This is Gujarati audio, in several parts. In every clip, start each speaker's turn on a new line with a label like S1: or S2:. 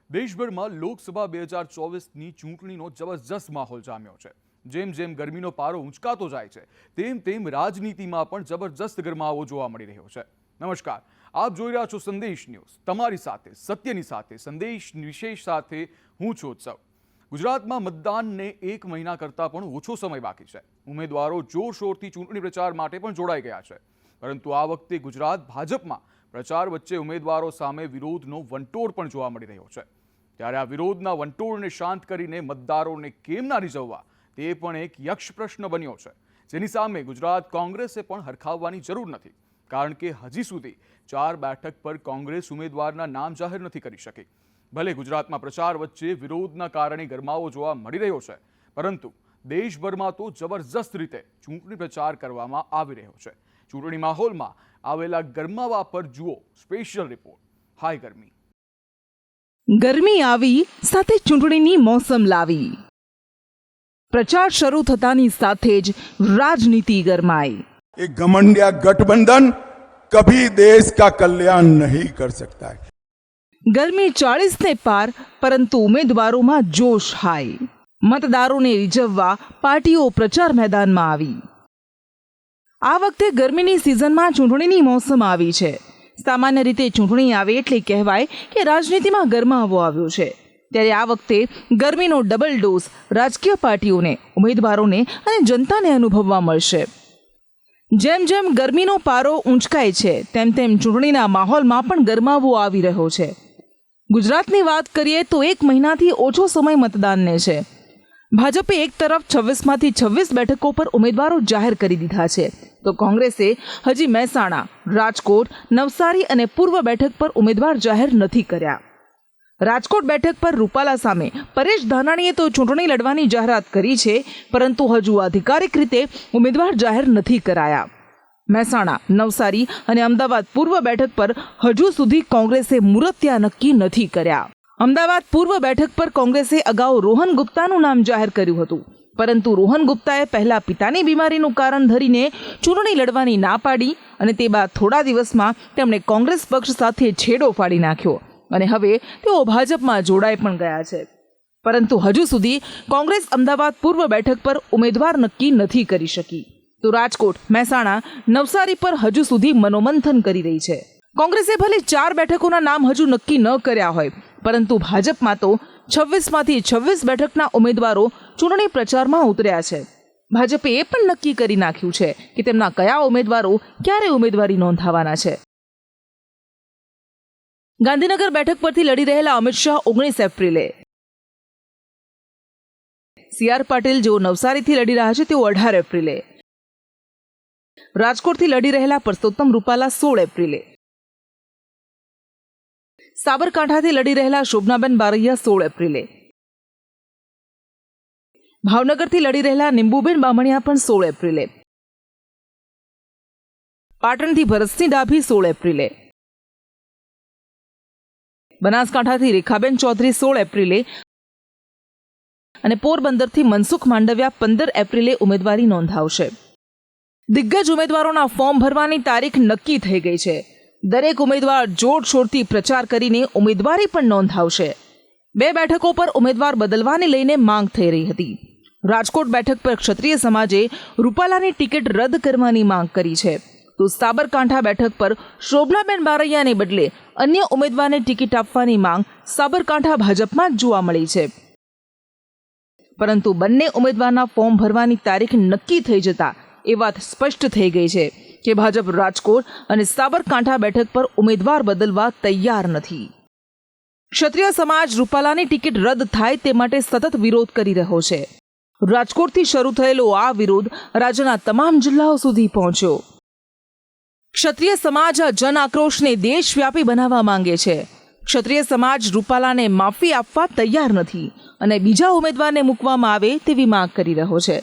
S1: દેશભરમાં લોકસભા 2024ની ચૂંટણીનો જબરજસ્ત માહોલ જામ્યો છે। જેમ જેમ ગરમીનો પારો ઊંચકાતો જાય છે તેમ તેમ રાજનીતિમાં પણ જબરજસ્ત ગરમાવો જોવા મળી રહ્યો છે। નમસ્કાર, આપ જોઈ રહ્યા છો સંદેશ ન્યૂઝ, તમારી સાથે સત્યની સાથે સંદેશ વિશેષ સાથે હું છું ઉત્સવ। ગુજરાતમાં મતદાનને 1 મહિના કરતાં પણ ઓછો સમય બાકી છે। ઉમેદવારો જોરશોરથી ચૂંટણી પ્રચાર માટે પણ જોડાઈ ગયા છે, પરંતુ આ વખતે ગુજરાત ભાજપમાં પ્રચાર વચ્ચે ઉમેદવારો સામે વિરોધનો વંટોળ પણ જોવા મળી રહ્યો છે। ત્યારે આ વિરોધના વંટોળને શાંત કરીને મતદારોને કેમ ના રીઝવવા તે પણ એક યક્ષ પ્રશ્ન બન્યો છે, જેની સામે ગુજરાત કોંગ્રેસે પણ હરખાવવાની જરૂર નથી, કારણ કે હજી સુધી 4 બેઠક પર કોંગ્રેસ ઉમેદવારના નામ જાહેર નથી કરી શકી। ભલે ગુજરાતમાં પ્રચાર વચ્ચે વિરોધના કારણે ગરમાવો જોવા મળી રહ્યો છે, પરંતુ દેશભરમાં તો જબરજસ્ત રીતે ચૂંટણી પ્રચાર કરવામાં આવી રહ્યો છે। ચૂંટણી માહોલમાં આવેલા ગરમાવા પર જુઓ સ્પેશિયલ રિપોર્ટ। હાય ગરમી,
S2: ગરમી આવી સાથે ચૂંટણીની મોસમ લાવી। પ્રચાર શરૂ થતાની સાથે જ રાજનીતિ ગરમાઈ।
S3: एक घमंडिया गठबंधन कभी देश का कल्याण नहीं कर सकता है।
S2: ગરમી 40 ને પાર, પરંતુ ઉમેદવારોમાં જોશ હાઈ। મતદારોને રીઝવવા પાર્ટીઓ પ્રચાર મેદાનમાં આવી। આ વખતે ગરમીની સિઝનમાં ચૂંટણીની મોસમ આવી છે। સામાન્ય રીતે ચૂંટણી આવે એટલે કહેવાય કે રાજનીતિમાં ગરમાવો આવ્યો છે, ત્યારે આ વખતે ગરમીનો ડબલ ડોઝ રાજકીય પાર્ટીઓને, ઉમેદવારોને અને જનતાને અનુભવવા મળશે। જેમ જેમ ગરમીનો પારો ઊંચકાય છે તેમ તેમ ચૂંટણીના માહોલમાં પણ ગરમાવો આવી રહ્યો છે। ગુજરાતની વાત કરીએ તો 1 મહિનાથી ઓછો સમય મતદાનને છે। ભાજપે એક તરફ 26માંથી 26 બેઠકો પર ઉમેદવારો જાહેર કરી દીધા છે, તો કોંગ્રેસે હજી મહેસાણા, રાજકોટ, નવસારી અને પૂર્વ બેઠક પર ઉમેદવાર જાહેર નથી કર્યા। રાજકોટ બેઠક પર રૂપાલા સામે પરેશ ધાનાણીએ તો ચૂંટણી લડવાની જાહેરાત કરી છે, પરંતુ હજુ આધિકારિક રીતે ઉમેદવાર જાહેર નથી કરાયા। મહેસાણા, નવસારી અને અમદાવાદ પૂર્વ બેઠક પર હજુ સુધી કોંગ્રેસે મુહૂર્તિયા નક્કી નથી કર્યા। અમદાવાદ પૂર્વ બેઠક પર કોંગ્રેસે અગાઉ રોહન ગુપ્તાનું નામ જાહેર કર્યું હતું, પરંતુ રોહન ગુપ્તાએ પહેલા પિતાની બીમારીનું કારણ ધરીને ચૂંટણી લડવાની ના પાડી અને તે બાદ થોડા દિવસમાં તેમણે કોંગ્રેસ પક્ષ સાથે છેડો ફાડી નાખ્યો અને હવે તેઓ ભાજપમાં જોડાઈ પણ ગયા છે। પરંતુ હજુ સુધી કોંગ્રેસ અમદાવાદ પૂર્વ બેઠક પર ઉમેદવાર નક્કી નથી કરી શકી, તો રાજકોટ, મહેસાણા, નવસારી પર હજુ સુધી મનોમંથન કરી રહી છે। કોંગ્રેસે ભલે 4 બેઠકોના નામ હજુ નક્કી ન કર્યા હોય, પરંતુ ભાજપમાં તો 26માંથી 26 બેઠકના ઉમેદવારો ચૂંટણી પ્રચારમાં ઉતર્યા છે। ભાજપે એ પણ નક્કી કરી નાખ્યું છે કે તેમના કયા ઉમેદવારો ક્યારે ઉમેદવારી નોંધાવવાના છે। ગાંધીનગર બેઠક પરથી લડી રહેલા અમિત શાહ 19 એપ્રિલે, CR પાટીલ જેઓ નવસારીથી લડી રહ્યા છે તેઓ 18 એપ્રિલે, રાજકોટથી લડી રહેલા પરસોત્તમ રૂપાલા 16 એપ્રિલે, સાબરકાંઠાથી લડી રહેલા શોભનાબેન બારૈયા 16 એપ્રિલે, ભાવનગરથી લડી રહેલા નિંબુબેન બામણિયા પણ 16 એપ્રિલે, પાટણથી ભરતસિંહ ડાભી 16 એપ્રિલે, બનાસકાંઠાથી રેખાબેન ચૌધરી 16 એપ્રિલે અને પોરબંદરથી મનસુખ માંડવિયા 15 એપ્રિલે ઉમેદવારી નોંધાવશે। દિગ્ગજ ઉમેદવારોના ફોર્મ ભરવાની તારીખ નક્કી થઈ ગઈ છે। દરેક ઉમેદવાર જોરશોરથી પ્રચાર કરીને ઉમેદવારી પણ નોંધાવશે। 2 બેઠકો પર ઉમેદવાર બદલવાને લઈને માંગ થઈ રહી હતી। રાજકોટ બેઠક પર ક્ષત્રિય સમાજે રૂપાલાની ટિકિટ રદ કરવાની માંગ કરી છે, તો સાબરકાંઠા બેઠક પર શોભનાબેન બારૈયાને બદલે અન્ય ઉમેદવારને ટિકિટ આપવાની માંગ સાબરકાંઠા ભાજપમાં જ જોવા મળી છે। પરંતુ બંને ઉમેદવારના ફોર્મ ભરવાની તારીખ નક્કી થઈ જતા એ વાત સ્પષ્ટ થઈ ગઈ છે કે ભાજપ રાજકોટ અને સાબરકાંઠા બેઠક પર ઉમેદવાર બદલવા તૈયાર નથી। ક્ષત્રિય સમાજ રૂપાલાની ટિકિટ રદ થાય તે માટે સતત વિરોધ કરી રહ્યો છે। રાજકોટથી શરૂ થયેલો આ વિરોધ રાજ્યના તમામ જિલ્લાઓ સુધી પહોંચ્યો। ક્ષત્રિય સમાજ આ જન આક્રોશને દેશવ્યાપી બનાવવા માંગે છે। ક્ષત્રિય સમાજ રૂપાલાને માફી આપવા તૈયાર નથી અને બીજા ઉમેદવારને મૂકવામાં આવે તેવી માંગ કરી રહ્યો છે,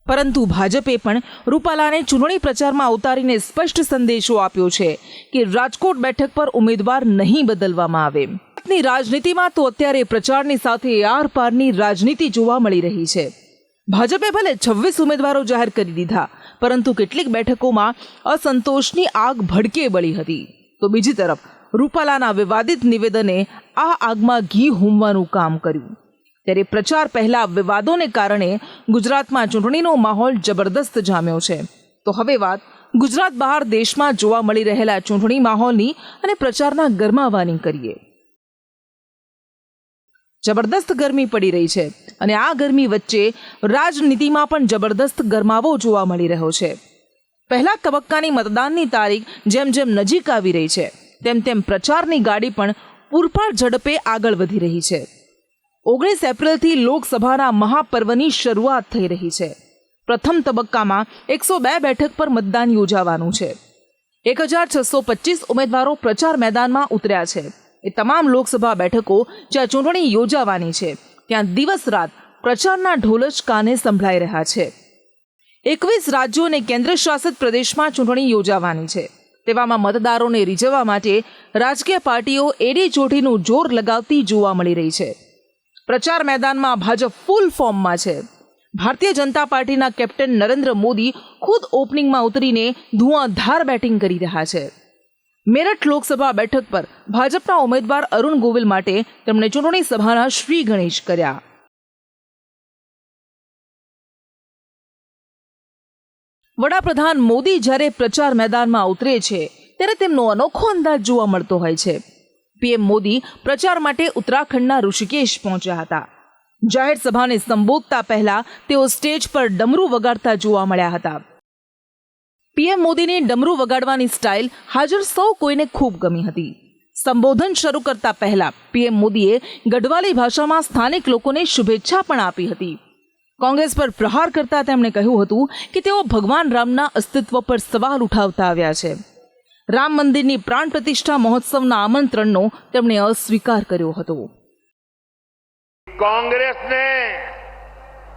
S2: પરંતુ ભાજપે પણ રૂપાલાને ચૂંટણી પ્રચારમાં ઉતારીને સ્પષ્ટ સંદેશો આપ્યો છે કે રાજકોટ બેઠક પર ઉમેદવાર નહીં બદલવામાં આવે। રાજનીતિમાં તો અત્યારે પ્રચારની સાથે આર પારની રાજનીતિ જોવા મળી રહી છે। ભાજપે ભલે 26 ઉમેદવારો જાહેર કરી દીધા, પરંતુ કેટલીક બેઠકોમાં અસંતોષની આગ ભડકે બળી હતી, તો બીજી તરફ રૂપાલાના વિવાદિત નિવેદને આ આગમાં ઘી હોમવાનું કામ કર્યું. ત્યારે પ્રચાર પહેલા વિવાદોને કારણે ગુજરાતમાં ચૂંટણીનો માહોલ જબરદસ્ત જામ્યો છે. તો હવે વાત ગુજરાત બહાર દેશમાં જોવા મળી રહેલા ચૂંટણી માહોલની અને પ્રચારના ગરમાવાની કરીએ. જબરદસ્ત ગરમી પડી રહી છે અને આ ગરમી વચ્ચે રાજનીતિમાં પણ જબરદસ્ત ગરમાવો જોવા મળી રહ્યો છે. પહેલા તબક્કાની મતદાનની તારીખ જેમ જેમ નજીક આવી રહી છે તેમ તેમ પ્રચારની ગાડી પણ પૂરપાટ ઝડપે આગળ વધી રહી છે. 19 એપ્રિલથી લોકસભાના મહાપર્વની શરૂઆત થઈ રહી છે. પ્રથમ તબક્કામાં 102 બેઠક પર મતદાન યોજાવાનું છે. 1625 ઉમેદવારો પ્રચાર મેદાનમાં ઉતર્યા છે. એ તમામ લોકસભા બેઠકો જ્યાં ચૂંટણી યોજાવાની છે ત્યાં દિવસ રાત પ્રચારના ઢોલ જ કાને સંભળાઈ રહ્યા છે. 21 રાજ્યો અને કેન્દ્ર શાસિત પ્રદેશમાં ચૂંટણી યોજાવાની છે. તેવામાં મતદારોને રીઝવવા માટે રાજકીય પાર્ટીઓ એડી ચોટીનું જોર લગાવતી જોવા મળી રહી છે. પ્રચાર મેદાનમાં ભાજપ ફૂલ ફોર્મમાં છે. ભારતીય જનતા પાર્ટીના કેપ્ટન નરેન્દ્ર મોદી ખુદ ઓપનિંગમાં ઉતરીને ધુઆંધાર બેટિંગ કરી રહ્યા છે. મેરઠ લોકસભા બેઠક પર ભાજપના ઉમેદવાર અરુણ ગોવિલ માટે તેમણે ચૂંટણી સભાના શ્રી ગણેશ કર્યા. વડાપ્રધાન મોદી જ્યારે પ્રચાર મેદાનમાં ઉતરે છે ત્યારે તેમનો અનોખો અંદાજ જોવા મળતો હોય છે. પીએમ મોદી પ્રચાર માટે ઉત્તરાખંડના ઋષિકેશ પહોંચ્યા હતા. જાહેર સભાને સંબોધતા પહેલા તેઓ સ્ટેજ પર ડમરૂ વગાડતા જોવા મળ્યા હતા. પીએમ મોદીની ડમરૂ વગાડવાની સ્ટાઇલ હાજર સૌ કોઈને ખૂબ ગમી હતી. સંબોધન શરૂ કરતા પહેલા પીએમ મોદીએ ગઢવાલી ભાષામાં સ્થાનિક લોકોને શુભેચ્છા પણ આપી હતી. કોંગ્રેસ પર પ્રહાર કરતા તેમણે કહ્યું હતું કે તેઓ ભગવાન રામના અસ્તિત્વ પર સવાલ ઉઠાવતા આવ્યા છે. રામ મંદિરની પ્રાણ પ્રતિષ્ઠા મહોત્સવના આમંત્રણનો તેમણે અસ્વીકાર કર્યો હતો.
S4: कांग्रेस ने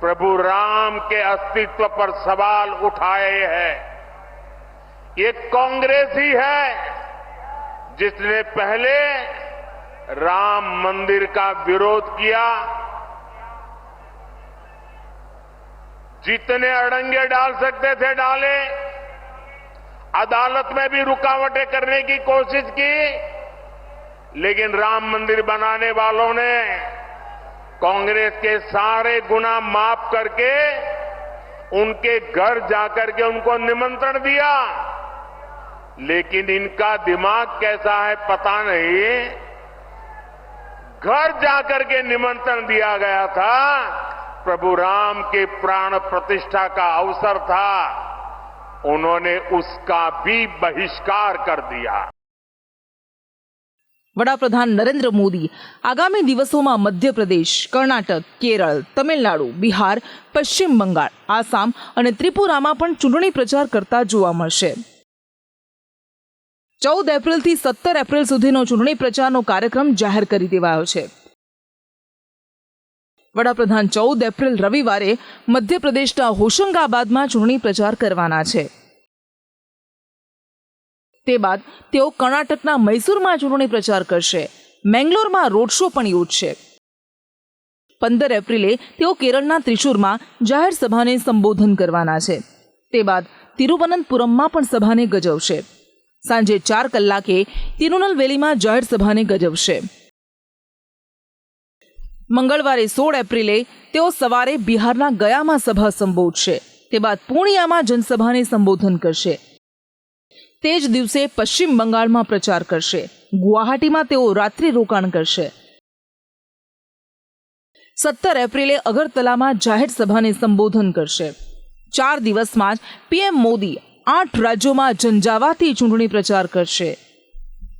S4: प्रभु राम के अस्तित्व पर सवाल उठाए हैं. ये कांग्रेस ही है जिसने पहले राम मंदिर का विरोध किया. जितने अड़ंगे डाल सकते थे डाले. अदालत में भी रुकावटें करने की कोशिश की, लेकिन राम मंदिर बनाने वालों ने कांग्रेस के सारे गुना माफ करके उनके घर जाकर के उनको निमंत्रण दिया. लेकिन इनका दिमाग कैसा है पता नहीं. घर जाकर के निमंत्रण दिया गया था. प्रभु राम के प्राण प्रतिष्ठा का अवसर था, उन्होंने उसका भी बहिष्कार कर दिया.
S2: વડાપ્રધાન નરેન્દ્ર મોદી આગામી દિવસોમાં મધ્યપ્રદેશ, કર્ણાટક, કેરળ, તમિલનાડુ, બિહાર, પશ્ચિમ બંગાળ, આસામ અને ત્રિપુરામાં પણ ચૂંટણી પ્રચાર કરતા જોવા મળશે. 14 એપ્રિલથી 17 એપ્રિલ સુધીનો ચૂંટણી પ્રચારનો કાર્યક્રમ જાહેર કરી દેવાયો છે. વડાપ્રધાન 14 એપ્રિલ રવિવારે મધ્યપ્રદેશના હોશંગાબાદમાં ચૂંટણી પ્રચાર કરવાના છે. તે બાદ તેઓ કર્ણાટકના મૈસૂરમાં ચૂંટણી પ્રચાર કરશે. મેંગલોરમાં રોડ શો પણ યોજશે. 15 એપ્રિલે તેઓ કેરળના ત્રિશુરમાં જાહેર સભાને સંબોધન કરવાના છે. તે બાદ તિરુવનંતપુરમમાં પણ સભાને ગજવશે. સાંજે 4 કલાકે તિરુનલવેલીમાં જાહેર સભાને ગજવશે. મંગળવારે 16 એપ્રિલે તેઓ સવારે બિહારના ગયામાં સભા સંબોધશે. તે બાદ પૂર્ણિયામાં જનસભાને સંબોધન કરશે. તે જ દિવસે પશ્ચિમ બંગાળમાં પ્રચાર કરશે. ગુવાહાટીમાં તેઓ રાત્રિ રોકાણ કરશે. 17 એપ્રિલે અગરતલામાં જાહેર સભાને સંબોધન કરશે. 4 દિવસમાં જ પીએમ મોદી 8 રાજ્યોમાં ઝંઝાવાતી ચૂંટણી પ્રચાર કરશે.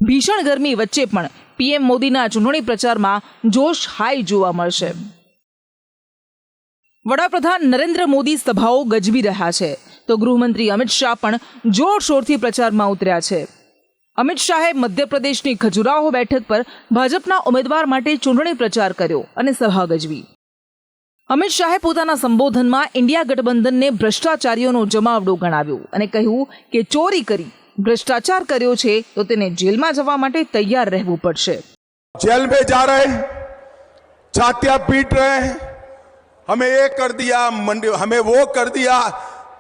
S2: ભીષણ ગરમી વચ્ચે પણ પીએમ મોદીના ચૂંટણી પ્રચારમાં જોશ હાઈ જોવા મળશે. વડાપ્રધાન નરેન્દ્ર મોદી સભાઓ ગજવી રહ્યા છે તો ગૃહમંત્રી અમિત શાહ પણ જોરશોરથી પ્રચારમાં ઉતર્યા છે. અમિત શાહે મધ્યપ્રદેશની ખજુરાહો બેઠક પર ભાજપના ઉમેદવાર માટે ચૂંટણી પ્રચાર કર્યો અને સભા ગજવી. અમિત શાહે પોતાના સંબોધનમાં ઇન્ડિયા ગઠબંધનને ભ્રષ્ટાચારીઓનો જમાવડો ગણાવ્યો અને કહ્યું કે ચોરી કરી ભ્રષ્ટાચાર કર્યો છે તો તેને જેલમાં જવા માટે તૈયાર રહેવું પડશે.
S3: जेल में जा रहे हैं, छातियां पीट रहे हैं, हमें ये कर दिया, हमें वो कर दिया.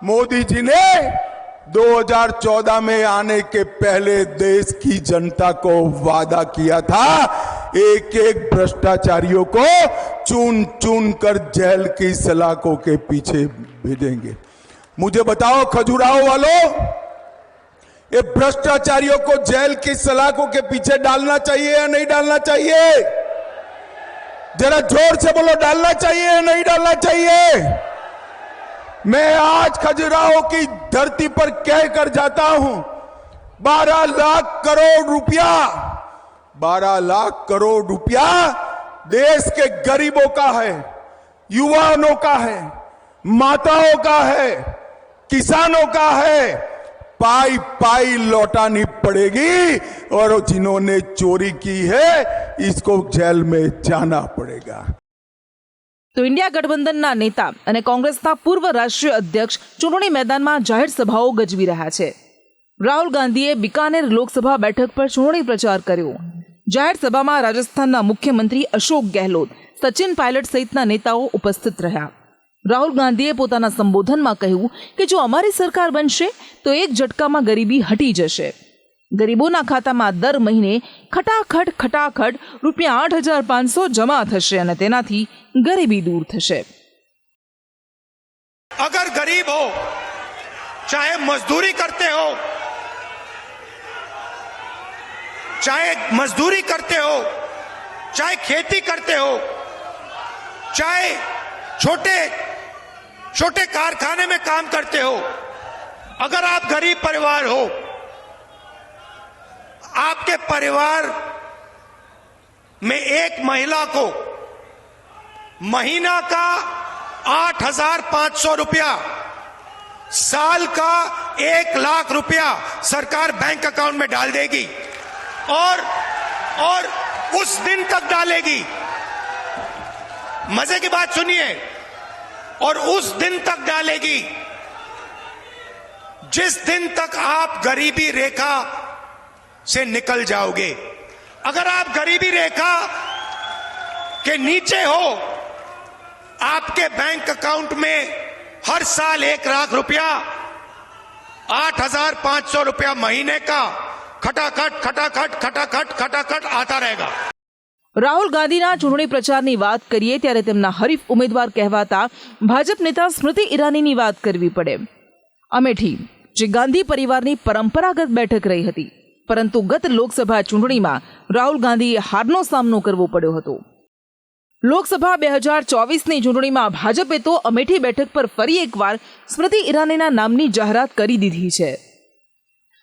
S3: मोदी जी ने 2014 में आने के पहले देश की जनता को वादा किया था, एक एक भ्रष्टाचारियों को चुन चुन कर जेल की सलाखों के पीछे भेजेंगे। मुझे बताओ खजुराहो वालों, ये भ्रष्टाचारियों को जेल की सलाखों के पीछे डालना चाहिए या नहीं डालना चाहिए? जरा जोर से बोलो, डालना चाहिए या नहीं डालना चाहिए? मैं आज खजुराहो की धरती पर कह कर जाता हूं, 12 लाख करोड़ रुपया, 12 लाख करोड़ रुपया देश के गरीबों का है, युवाओं का है, माताओं का है, किसानों का है, पाई पाई लौटानी पड़ेगी और जिन्होंने चोरी की है इसको जेल में जाना पड़ेगा।
S2: તો ઇન્ડિયા ગઠબંધનના નેતા અને કોંગ્રેસના પૂર્વ રાષ્ટ્રીય અધ્યક્ષ ચૂંટણી મેદાનમાં જાહેર સભાઓ ગજવી રહ્યા છે. રાહુલ ગાંધીએ બિકાનેર લોકસભા બેઠક પર ચૂંટણી પ્રચાર કર્યો. જાહેર સભામાં રાજસ્થાનના મુખ્યમંત્રી અશોક ગેહલોત, સચિન પાયલટ સહિતના નેતાઓ ઉપસ્થિત રહ્યા. રાહુલ ગાંધીએ પોતાના સંબોધનમાં કહ્યું કે જો અમારી સરકાર બનશે તો એક ઝટકામાં ગરીબી હટી જશે. ગરીબોના ખાતામાં દર મહિને ખટાખટ રૂપિયા 8,500 જમા થશે અને તેનાથી ગરીબી दूर થશે.
S5: अगर गरीब हो, चाहे मजदूरी करते हो, चाहे खेती करते हो, चाहे छोटे छोटे कारखाने में काम करते हो, अगर आप गरीब परिवार हो, आपके परिवार में एक महिला को महीना का 8,500 रुपया, साल का 1 लाख रुपया सरकार बैंक अकाउंट में डाल देगी और उस दिन तक डालेगी। मजे की बात सुनिए, और उस दिन तक डालेगी जिस दिन तक आप गरीबी रेखा से निकल जाओगे। अगर आप गरीबी रेखा के नीचे हो, आपके बैंक अकाउंट में हर साल 1 लाख रुपया, 8,500 रुपया महीने का खटाखट आता रहेगा।
S2: રાહુલ ગાંધીના ચૂંટણી પ્રચારની વાત કરીએ ત્યારે તેમના હરીફ ઉમેદવાર કહેવાતા ભાજપ નેતા સ્મૃતિ ઈરાનીની વાત કરવી પડે. અમેઠી જે ગાંધી પરિવારની પરંપરાગત બેઠક રહી હતી, પરંતુ ગત લોકસભા ચૂંટણીમાં રાહુલ ગાંધીએ હારનો સામનો કરવો પડ્યો હતો. લોકસભા 2024ની ચૂંટણીમાં ભાજપે તો અમેઠી બેઠક પર ફરી એકવાર સ્મૃતિ ઈરાનીના નામની જાહેરાત કરી દીધી છે.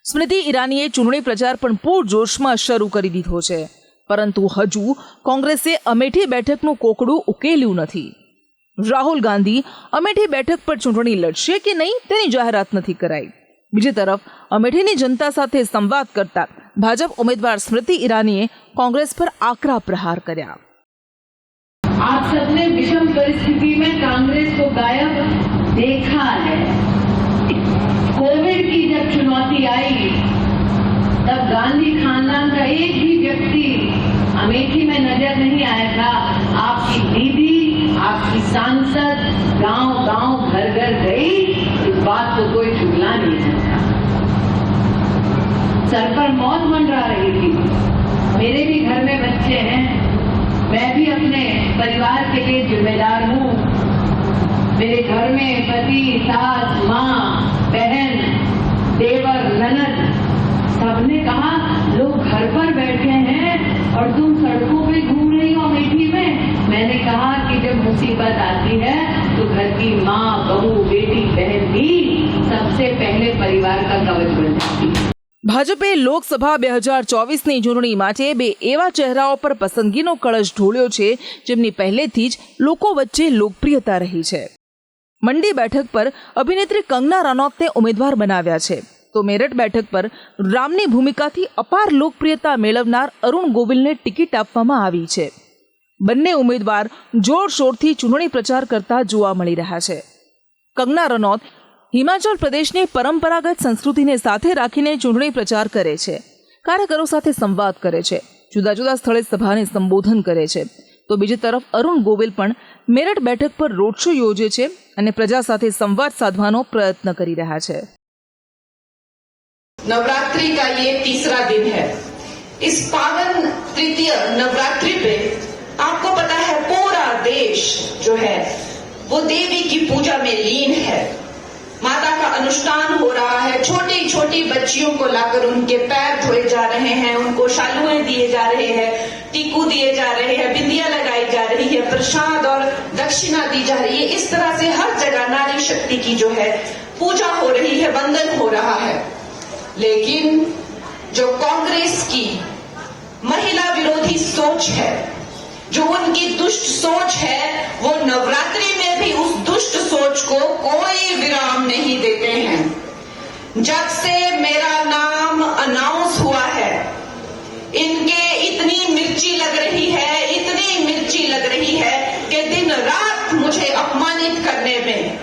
S2: સ્મૃતિ ઈરાનીએ ચૂંટણી પ્રચાર પણ પૂરજોશમાં શરૂ કરી દીધો છે, પરંતુ હજુ કોંગ્રેસે અમેઠી બેઠકનું કોકડું ઉકેલ્યું નથી. રાહુલ ગાંધી અમેઠી બેઠક પર ચૂંટણી લડશે કે નહીં તેની જાહેરાત નથી કરાઈ. બીજી તરફ અમેઠીની जनता સાથે સંવાદ કરતા ભાજપ ઉમેદવાર સ્મૃતિ ઈરાનીએ કોંગ્રેસ પર આકરા પ્રહાર કર્યા.
S6: आप सबने विषम परिस्थिति में कांग्रेस को गायब देखा है। कोविड की जब चुनौती आई तब गांधी खानदान का एक भी व्यक्ति अमेठी में नजर नहीं आया था। आपकी दीदी, आपकी सांसद गांव-गांव, घर-घर गई, इस बात को कोई झुठला नहीं सकता। सर पर मौत मंडरा रही थी। मेरे भी घर में बच्चे हैं, मैं भी अपने परिवार के लिए जिम्मेदार हूँ। मेरे घर में पति, सास, माँ, बहन, देवर, ननद सबने कहा लोग घर पर बैठे हैं और तुम सड़कों पे घूम रही हो अमेठी में। मैंने कहा कि जब मुसीबत आती है तो घर की माँ, बहू, बेटी, बहन भी सबसे पहले परिवार का कवच बन जाती है।
S2: ભાજપે લોકસભા 2024ની ચૂંટણી માટે બે એવા ચહેરાઓ પર પસંદગીનો કળશ ઢોળ્યો છે જેમની પહેલેથી જ લોકો વચ્ચે લોકપ્રિયતા રહી છે. મંડી બેઠક પર અભિનેત્રી કંગના રનૌતને ઉમેદવાર બનાવ્યા છે, તો મેરઠ બેઠક પર રામની ભૂમિકાથી અપાર લોકપ્રિયતા મેળવનાર અરુણ ગોવિલને ટિકિટ આપવામાં આવી છે. બંને ઉમેદવાર જોરશોરથી ચૂંટણી પ્રચાર કરતા જોવા મળી રહ્યા છે. કંગના રનૌત હિમાચલ પ્રદેશની પરંપરાગત સંસ્કૃતિને સાથે રાખીને ચૂંટણી પ્રચાર કરે છે, કાર્યકરો સાથે સંવાદ કરે છે, જુદા જુદા સ્થળે સભાને સંબોધન કરે છે. તો બીજી તરફ અરુણ ગોવિલ પણ મેરઠ બેઠક પર રોડ શો યોજે છે અને પ્રજા સાથે સંવાદ સાધવાનો પ્રયત્ન કરી રહ્યા છે.
S7: नवरात्रि का ये तीसरा दिन है। इस पावन तृतीय नवरात्रि पे आपको पता है पूरा देश जो है वो देवी की पूजा में लीन है। माता का अनुष्ठान हो रहा है। छोटी छोटी बच्चियों को लाकर उनके पैर धोए जा रहे हैं, उनको शालुएं दिए जा रहे हैं, टीकू दिए जा रहे हैं, बिंदिया लगाई जा रही है, प्रसाद और दक्षिणा दी जा रही है। इस तरह से हर जगह नारी शक्ति की जो है पूजा हो रही है, वंदन हो रहा है। लेकिन जो कांग्रेस की महिला विरोधी सोच है, जो उनकी दुष्ट सोच है, वो नवरात्रि में भी उस दुष्ट सोच को कोई विराम नहीं देते हैं। जब से मेरा नाम अनाउंस हुआ है, इनके इतनी मिर्ची लग रही है, इतनी मिर्ची लग रही है कि दिन रात मुझे अपमानित करने में,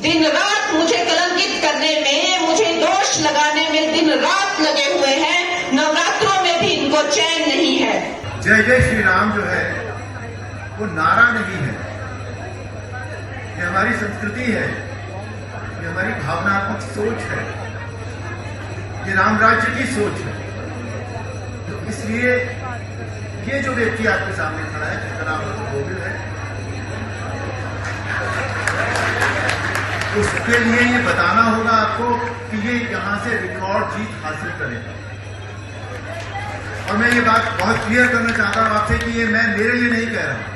S7: दिन रात मुझे कलंकित करने में, मुझे दोष लगाने में दिन रात लगे हुए हैं। नवरात्रों में भी इनको चैन नहीं है।
S8: जय जय श्री राम जो है वो नारा नहीं है, ये हमारी संस्कृति है, ये हमारी भावनात्मक सोच है, ये राम राज्य की सोच है। तो इसलिए ये जो व्यक्ति आपके सामने खड़ा है, जिसका नाम गोविंद है, उसके लिए ये बताना होगा आपको कि ये यहां से रिकॉर्ड जीत हासिल करेगा। और मैं ये बात बहुत क्लियर करना चाहता हूं आपसे कि ये मैं मेरे लिए नहीं कह रहा हूं,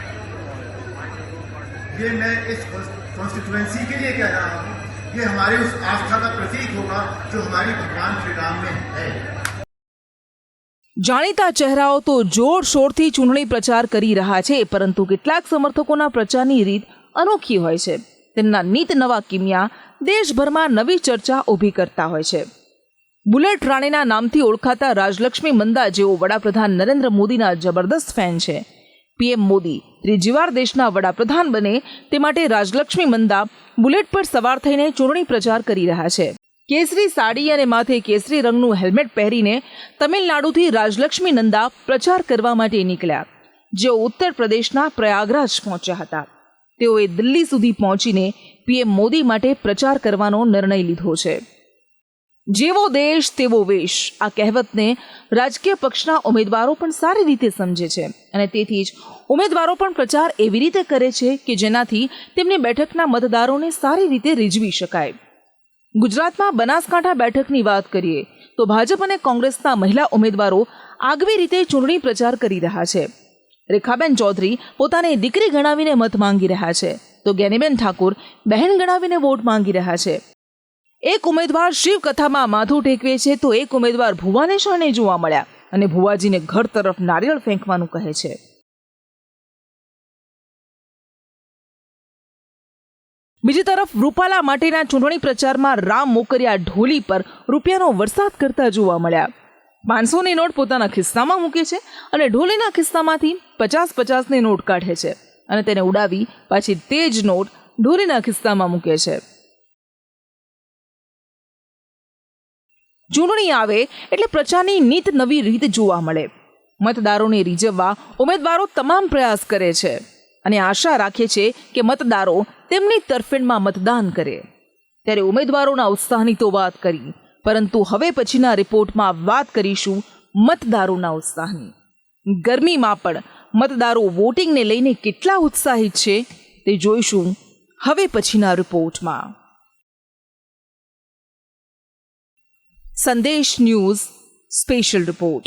S8: ये मैं इस कॉन्स्टिट्यूएंसी के लिए कह रहा हूं। ये हमारे उस आस्था का प्रतीक होगा जो हमारी भगवान श्री राम में है।
S2: જાણીતા ચહેરાઓ તો જોરશોરથી ચૂંટણી પ્રચાર કરી રહ્યા છે, પરંતુ કેટલાક સમર્થકોના પ્રચારની રીત અનોખી હોય છે. તેમના નીત નવા કિમિયા દેશભરમાં નવી ચર્ચા ઊભી કરતા હોય છે. બુલેટ રાણીના નામથી ઓળખાતા રાજલક્ષ્મી મંદા જેઓ વડાપ્રધાન નરેન્દ્ર મોદીના જબરદસ્ત ફેન છે. પીએમ મોદી ત્રીજીવાર દેશના વડાપ્રધાન બને તે માટે રાજલક્ષ્મી મંદા બુલેટ પર સવાર થઈને ચૂંટણી પ્રચાર કરી રહ્યા છે. કેસરી સાડી અને માથે કેસરી રંગનું હેલ્મેટ પહેરીને તમિલનાડુથી રાજલક્ષ્મી નંદા પ્રચાર કરવા માટે નીકળ્યા, જેઓ ઉત્તર પ્રદેશના પ્રયાગરાજ પહોંચ્યા હતા. તેઓએ દિલ્હી સુધી પહોંચીને પીએમ મોદી માટે પ્રચાર કરવાનો નિર્ણય લીધો છે. જેવો દેશ તેવો વેશ આ કહેવતને રાજકીય પક્ષના ઉમેદવારો પણ સારી રીતે સમજે છે અને તેથી જ ઉમેદવારો પણ પ્રચાર એવી રીતે કરે છે કે જેનાથી તેમની બેઠકના મતદારોને સારી રીતે રીઝવી શકાય. ગુજરાતમાં બનાસકાંઠા બેઠકની વાત કરીએ તો ભાજપ અને કોંગ્રેસના મહિલા ઉમેદવારો આગવી રીતે ચૂંટણી પ્રચાર કરી રહ્યા છે. રેખાબેન ચૌધરી પોતાને દીકરી ગણાવીને મત માંગી રહ્યા છે, તો જ્ઞાનીબેન ઠાકોર બહેન ગણાવીને વોટ માંગી રહ્યા છે. એક ઉમેદવાર શિવકથામાં માથું ટેકવે છે, તો એક ઉમેદવાર ભુવાને શરણે જોવા મળ્યા અને ભુવાજીને ઘર તરફ નારિયેળ ફેંકવાનું કહે છે. બીજી તરફ રૂપાલા માટેના ચૂંટણી પ્રચારમાં રામ મોકરિયા ઢોલી પર રૂપિયાનો વરસાદ કરતા જોવા મળ્યા. 500ની નોટ પોતાના ખિસ્સામાં મૂકે છે અને ઢોલીના ખિસ્સામાંથી 50-50ની નોટ કાઢે છે અને તેને ઉડાવી પાછી તે જ નોટ ઢોલીના ખિસ્સામાં મૂકે છે. ચૂંટણી આવે એટલે પ્રચારની નીત નવી રીત જોવા મળે. મતદારોને રીઝવવા ઉમેદવારો તમામ પ્રયાસ કરે છે અને આશા રાખે છે કે મતદારો તેમની તરફેણમાં મતદાન કરે. ત્યારે ઉમેદવારોના ઉત્સાહની તો વાત કરી, પરંતુ હવે પછીના રિપોર્ટમાં વાત કરીશું મતદારોના ઉત્સાહની. ગરમીમાં પણ મતદારો વોટિંગને લઈને કેટલા ઉત્સાહિત છે તે જોઈશું હવે પછીના રિપોર્ટમાં. સંદેશ ન્યૂઝ સ્પેશિયલ રિપોર્ટ.